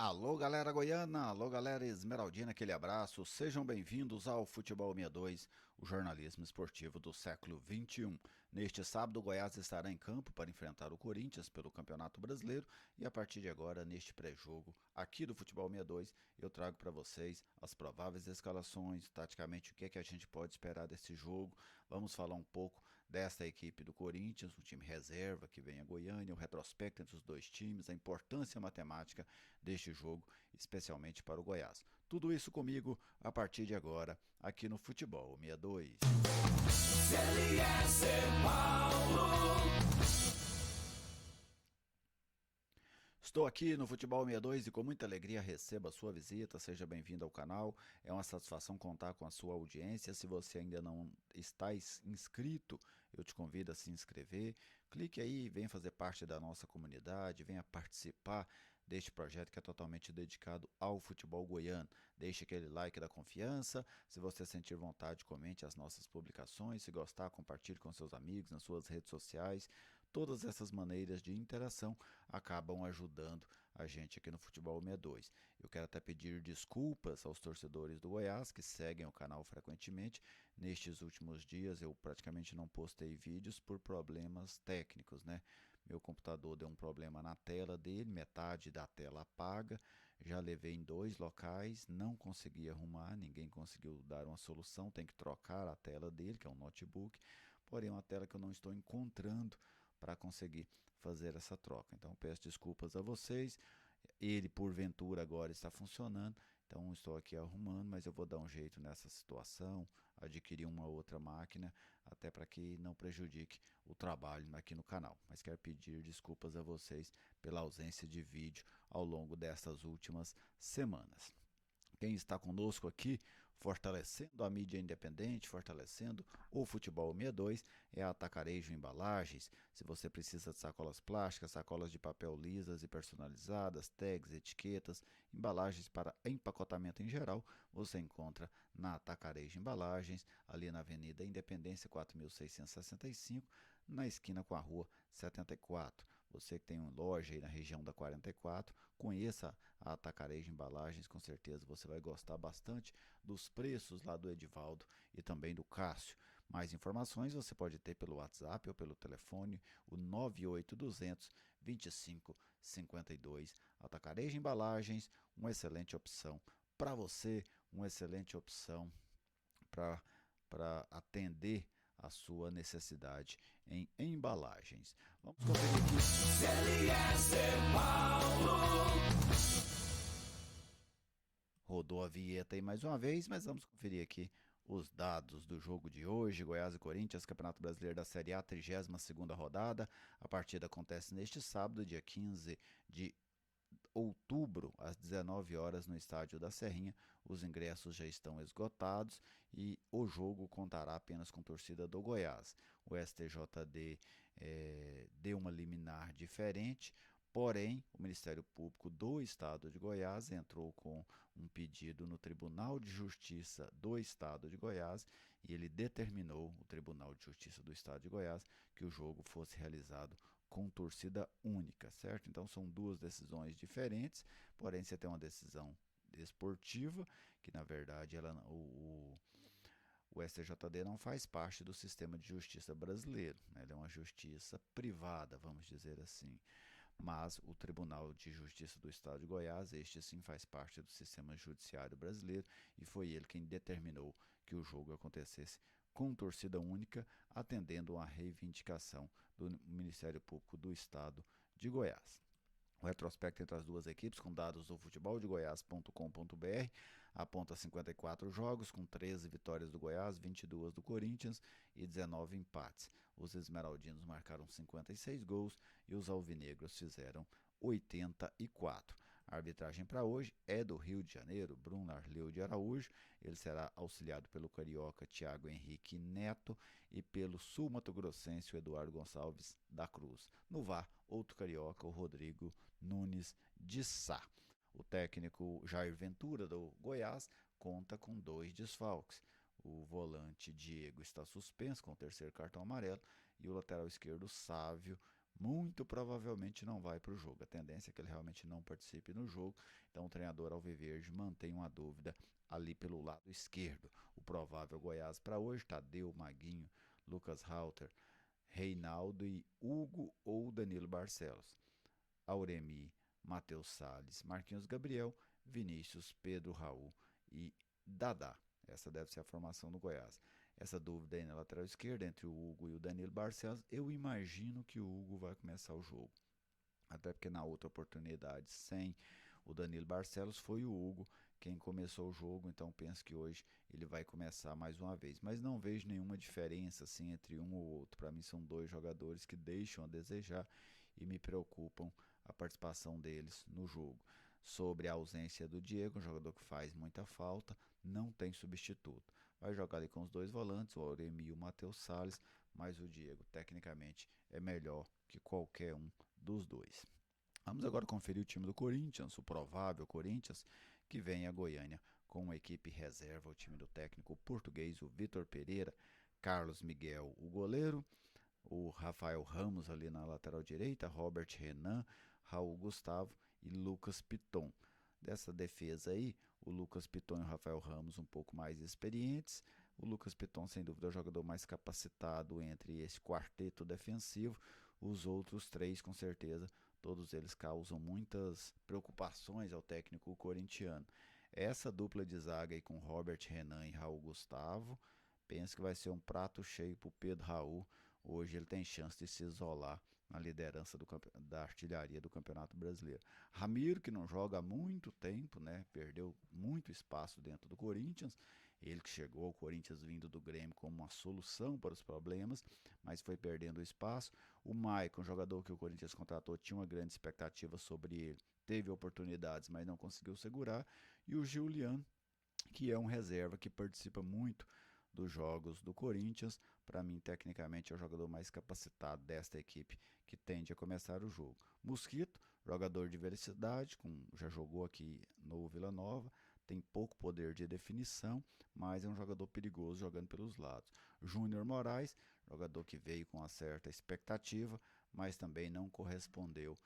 Alô, galera goiana, alô, galera esmeraldina, aquele abraço. Sejam bem-vindos ao Futebol 62, o jornalismo esportivo do século XXI. Neste sábado, o Goiás estará em campo para enfrentar o Corinthians pelo Campeonato Brasileiro e a partir de agora, neste pré-jogo aqui do Futebol 62, eu trago para vocês as prováveis escalações, taticamente o que é que a gente pode esperar desse jogo. Vamos falar um pouco desta equipe do Corinthians, o time reserva que vem a Goiânia, o retrospecto entre os dois times, a importância matemática deste jogo, especialmente para o Goiás. Tudo isso comigo a partir de agora, aqui no Futebol 62. CLS Paulo. Estou aqui no Futebol 62 e com muita alegria recebo a sua visita. Seja bem-vindo ao canal. É uma satisfação contar com a sua audiência. Se você ainda não está inscrito, eu te convido a se inscrever. Clique aí, venha fazer parte da nossa comunidade, venha participar deste projeto que é totalmente dedicado ao futebol goiano. Deixe aquele like da confiança. Se você sentir vontade, comente as nossas publicações. Se gostar, compartilhe com seus amigos nas suas redes sociais. Todas essas maneiras de interação acabam ajudando a gente aqui no Futebol 62. Eu quero até pedir desculpas aos torcedores do Goiás que seguem o canal frequentemente. Nestes últimos dias eu praticamente não postei vídeos por problemas técnicos, né? Meu computador deu um problema na tela dele, metade da tela apaga. Já levei em 2 locais, não consegui arrumar, ninguém conseguiu dar uma solução. Tem que trocar a tela dele, que é um notebook, porém é uma tela que eu não estou encontrando para conseguir fazer essa troca. Então peço desculpas a vocês. Ele porventura agora está funcionando, então estou aqui arrumando, mas eu vou dar um jeito nessa situação, adquirir uma outra máquina, até para que não prejudique o trabalho aqui no canal. Mas quero pedir desculpas a vocês pela ausência de vídeo ao longo dessas últimas semanas. Quem está conosco aqui, fortalecendo a mídia independente, fortalecendo o Futebol 62, é a Atacarejo Embalagens. Se você precisa de sacolas plásticas, sacolas de papel lisas e personalizadas, tags, etiquetas, embalagens para empacotamento em geral, você encontra na Atacarejo Embalagens, ali na Avenida Independência 4665, na esquina com a Rua 74. Você que tem uma loja aí na região da 44, conheça a Atacarejo Embalagens, com certeza você vai gostar bastante dos preços lá do Edivaldo e também do Cássio. Mais informações você pode ter pelo WhatsApp ou pelo telefone, o 98200 2552. Atacarejo Embalagens, uma excelente opção para você, uma excelente opção para atender a sua necessidade em embalagens. Vamos conferir aqui. CLS Paulo. Rodou a vinheta aí mais uma vez, mas vamos conferir aqui os dados do jogo de hoje. Goiás e Corinthians, Campeonato Brasileiro da Série A, 32ª rodada. A partida acontece neste sábado, dia 15 de outubro, às 19 horas, no estádio da Serrinha. Os ingressos já estão esgotados e o jogo contará apenas com torcida do Goiás. O STJD deu uma liminar diferente. Porém, o Ministério Público do Estado de Goiás entrou com um pedido no Tribunal de Justiça do Estado de Goiás e ele determinou, o Tribunal de Justiça do Estado de Goiás, que o jogo fosse realizado com torcida única, certo? Então são duas decisões diferentes, porém você tem uma decisão desportiva, que na verdade o STJD não faz parte do sistema de justiça brasileiro, né? Ele é uma justiça privada, vamos dizer assim. Mas o Tribunal de Justiça do Estado de Goiás, este sim faz parte do sistema judiciário brasileiro e foi ele quem determinou que o jogo acontecesse com torcida única, atendendo a reivindicação do Ministério Público do Estado de Goiás. O retrospecto entre as duas equipes, com dados do futeboldegoias.com.br, aponta 54 jogos, com 13 vitórias do Goiás, 22 do Corinthians e 19 empates. Os esmeraldinos marcaram 56 gols e os alvinegros fizeram 84. A arbitragem para hoje é do Rio de Janeiro, Bruno Arleu de Araújo. Ele será auxiliado pelo carioca Thiago Henrique Neto e pelo sul-mato-grossense Eduardo Gonçalves da Cruz. No VAR, outro carioca, o Rodrigo Nunes de Sá. O técnico Jair Ventura, do Goiás, conta com 2 desfalques. O volante Diego está suspenso com o terceiro cartão amarelo e o lateral esquerdo Sávio muito provavelmente não vai para o jogo. A tendência é que ele realmente não participe no jogo. Então o treinador alviverde mantém uma dúvida ali pelo lado esquerdo. O provável Goiás para hoje: Tadeu, Maguinho, Lucas Halter, Reinaldo e Hugo ou Danilo Barcelos. Auremi, Matheus Salles, Marquinhos Gabriel, Vinícius, Pedro Raul e Dadá. Essa deve ser a formação do Goiás. Essa dúvida aí na lateral esquerda entre o Hugo e o Danilo Barcelos, eu imagino que o Hugo vai começar o jogo. Até porque na outra oportunidade, sem o Danilo Barcelos, foi o Hugo quem começou o jogo, então penso que hoje ele vai começar mais uma vez. Mas não vejo nenhuma diferença assim entre um ou outro. Para mim são dois jogadores que deixam a desejar e me preocupam a participação deles no jogo. Sobre a ausência do Diego, um jogador que faz muita falta, não tem substituto. Vai jogar ali com os dois volantes, o Auremi e o Matheus Salles, mas o Diego, tecnicamente, é melhor que qualquer um dos dois. Vamos agora conferir o time do Corinthians, o provável Corinthians, que vem a Goiânia com uma equipe reserva, o time do técnico português, o Vitor Pereira, Carlos Miguel, o goleiro, o Rafael Ramos ali na lateral direita, Robert Renan, Raul Gustavo e Lucas Piton. Dessa defesa aí, o Lucas Piton e o Rafael Ramos um pouco mais experientes. O Lucas Piton, sem dúvida, é o jogador mais capacitado entre esse quarteto defensivo. Os outros três, com certeza, todos eles causam muitas preocupações ao técnico corintiano. Essa dupla de zaga aí com Robert Renan e Raul Gustavo, penso que vai ser um prato cheio para o Pedro Raul. Hoje ele tem chance de se isolar na liderança da artilharia do Campeonato Brasileiro. Ramiro, que não joga há muito tempo, né? Perdeu muito espaço dentro do Corinthians. Ele que chegou ao Corinthians vindo do Grêmio como uma solução para os problemas, mas foi perdendo espaço. O Maicon, jogador que o Corinthians contratou, tinha uma grande expectativa sobre ele. Teve oportunidades, mas não conseguiu segurar. E o Juliano, que é um reserva que participa muito dos jogos do Corinthians. Para mim, tecnicamente, é o jogador mais capacitado desta equipe que tende a começar o jogo. Mosquito, jogador de velocidade, já jogou aqui no Vila Nova, tem pouco poder de definição, mas é um jogador perigoso jogando pelos lados. Júnior Moraes, jogador que veio com uma certa expectativa, mas também não correspondeu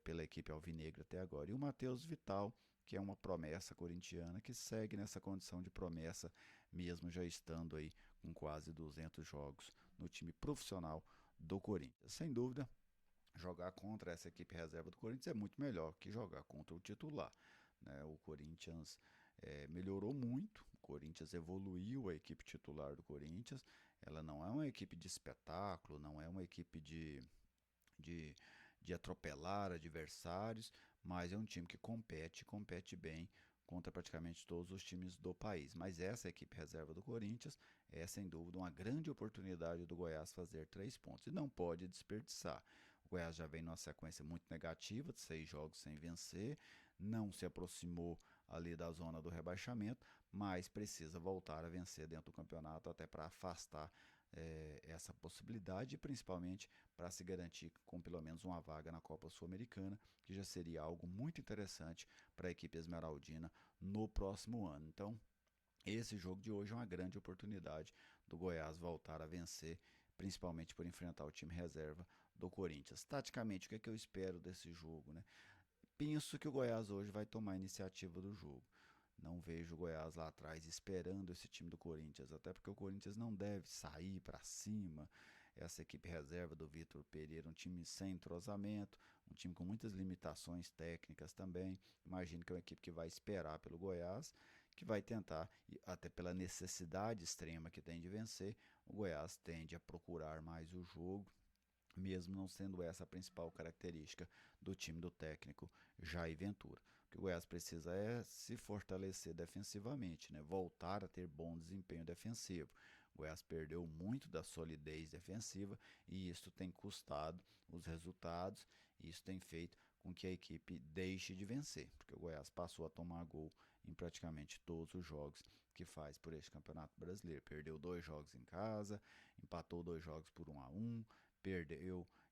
pela equipe alvinegra até agora. E o Matheus Vital, que é uma promessa corintiana que segue nessa condição de promessa, mesmo já estando aí com quase 200 jogos no time profissional do Corinthians. Sem dúvida, jogar contra essa equipe reserva do Corinthians é muito melhor que jogar contra o titular. Né? O Corinthians melhorou muito, o Corinthians evoluiu a equipe titular do Corinthians. Ela não é uma equipe de espetáculo, não é uma equipe de, de atropelar adversários, mas é um time que compete bem contra praticamente todos os times do país. Mas essa equipe reserva do Corinthians é sem dúvida uma grande oportunidade do Goiás fazer 3 pontos e não pode desperdiçar. O Goiás já vem numa sequência muito negativa de 6 jogos sem vencer, não se aproximou ali da zona do rebaixamento, mas precisa voltar a vencer dentro do campeonato até para afastar essa possibilidade, principalmente para se garantir com pelo menos uma vaga na Copa Sul-Americana, que já seria algo muito interessante para a equipe esmeraldina no próximo ano. Então, esse jogo de hoje é uma grande oportunidade do Goiás voltar a vencer, principalmente por enfrentar o time reserva do Corinthians. Taticamente, o que é que eu espero desse jogo, né? Penso que o Goiás hoje vai tomar a iniciativa do jogo. Não vejo o Goiás lá atrás esperando esse time do Corinthians, até porque o Corinthians não deve sair para cima. Essa equipe reserva do Vitor Pereira, um time sem entrosamento, um time com muitas limitações técnicas também. Imagino que é uma equipe que vai esperar pelo Goiás, que vai tentar, até pela necessidade extrema que tem de vencer, o Goiás tende a procurar mais o jogo, mesmo não sendo essa a principal característica do time do técnico Jair Ventura. O que o Goiás precisa é se fortalecer defensivamente, né? Voltar a ter bom desempenho defensivo. O Goiás perdeu muito da solidez defensiva e isso tem custado os resultados, e isso tem feito com que a equipe deixe de vencer, porque o Goiás passou a tomar gol em praticamente todos os jogos que faz por este Campeonato Brasileiro. Perdeu 2 jogos em casa, empatou 2 jogos por 1-1,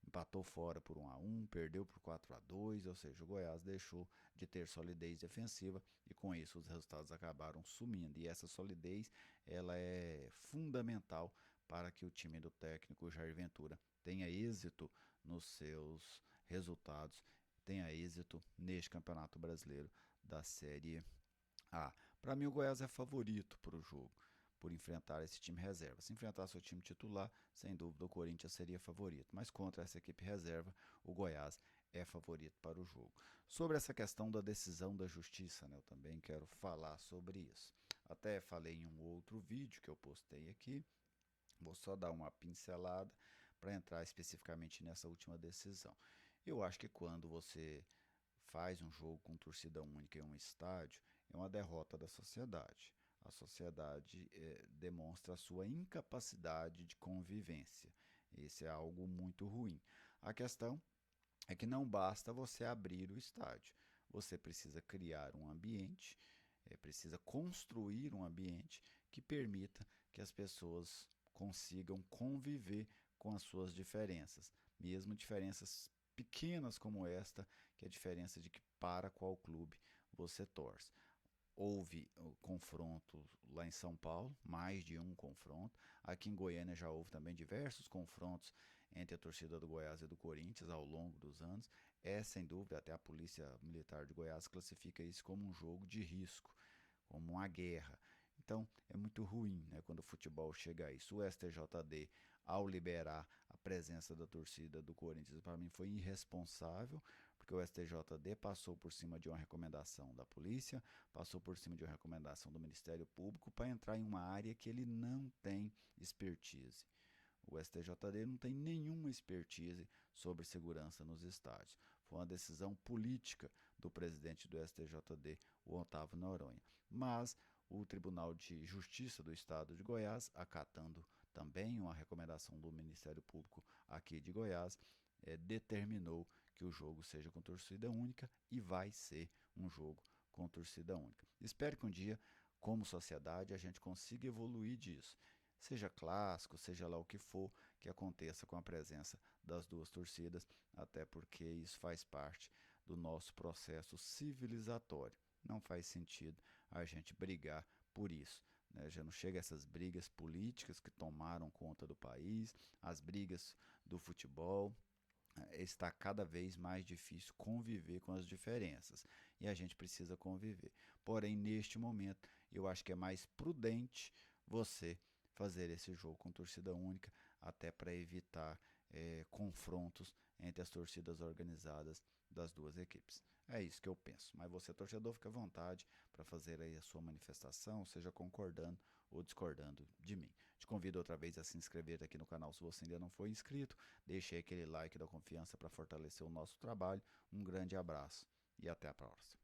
empatou fora por 1-1, perdeu por 4-2, ou seja, o Goiás deixou de ter solidez defensiva e com isso os resultados acabaram sumindo. E essa solidez, ela é fundamental para que o time do técnico Jair Ventura tenha êxito nos seus resultados, tenha êxito neste Campeonato Brasileiro da Série A. Para mim, o Goiás é favorito para o jogo, por enfrentar esse time reserva. Se enfrentar seu time titular, sem dúvida o Corinthians seria favorito, mas contra essa equipe reserva, o Goiás é favorito para o jogo. Sobre essa questão da decisão da justiça, né, eu também quero falar sobre isso. Até falei em um outro vídeo que eu postei aqui, vou só dar uma pincelada para entrar especificamente nessa última decisão. Eu acho que quando você faz um jogo com torcida única em um estádio, é uma derrota da sociedade. A sociedade demonstra a sua incapacidade de convivência. Esse é algo muito ruim. A questão é que não basta você abrir o estádio. Você precisa criar um ambiente, precisa construir um ambiente que permita que as pessoas consigam conviver com as suas diferenças, mesmo diferenças pequenas como esta, que é a diferença de que para qual clube você torce. Houve confronto lá em São Paulo, mais de um confronto. Aqui em Goiânia já houve também diversos confrontos entre a torcida do Goiás e do Corinthians ao longo dos anos. É sem dúvida, até a Polícia Militar de Goiás classifica isso como um jogo de risco, como uma guerra. Então é muito ruim, né, quando o futebol chega a isso. O STJD, ao liberar a presença da torcida do Corinthians, para mim foi irresponsável, porque o STJD passou por cima de uma recomendação da polícia, passou por cima de uma recomendação do Ministério Público para entrar em uma área que ele não tem expertise. O STJD não tem nenhuma expertise sobre segurança nos estádios. Foi uma decisão política do presidente do STJD, o Otávio Noronha. Mas o Tribunal de Justiça do Estado de Goiás, acatando também uma recomendação do Ministério Público aqui de Goiás, determinou que o jogo seja com torcida única e vai ser um jogo com torcida única. Espero que um dia, como sociedade, a gente consiga evoluir disso. Seja clássico, seja lá o que for, que aconteça com a presença das duas torcidas, até porque isso faz parte do nosso processo civilizatório. Não faz sentido a gente brigar por isso, né? Já não chega essas brigas políticas que tomaram conta do país, as brigas do futebol. Está cada vez mais difícil conviver com as diferenças e a gente precisa conviver. Porém, neste momento, eu acho que é mais prudente você fazer esse jogo com torcida única, até para evitar confrontos entre as torcidas organizadas das duas equipes. É isso que eu penso. Mas você, torcedor, fica à vontade para fazer aí a sua manifestação, seja concordando ou discordando de mim. Te convido outra vez a se inscrever aqui no canal se você ainda não for inscrito. Deixe aí aquele like da confiança para fortalecer o nosso trabalho. Um grande abraço e até a próxima.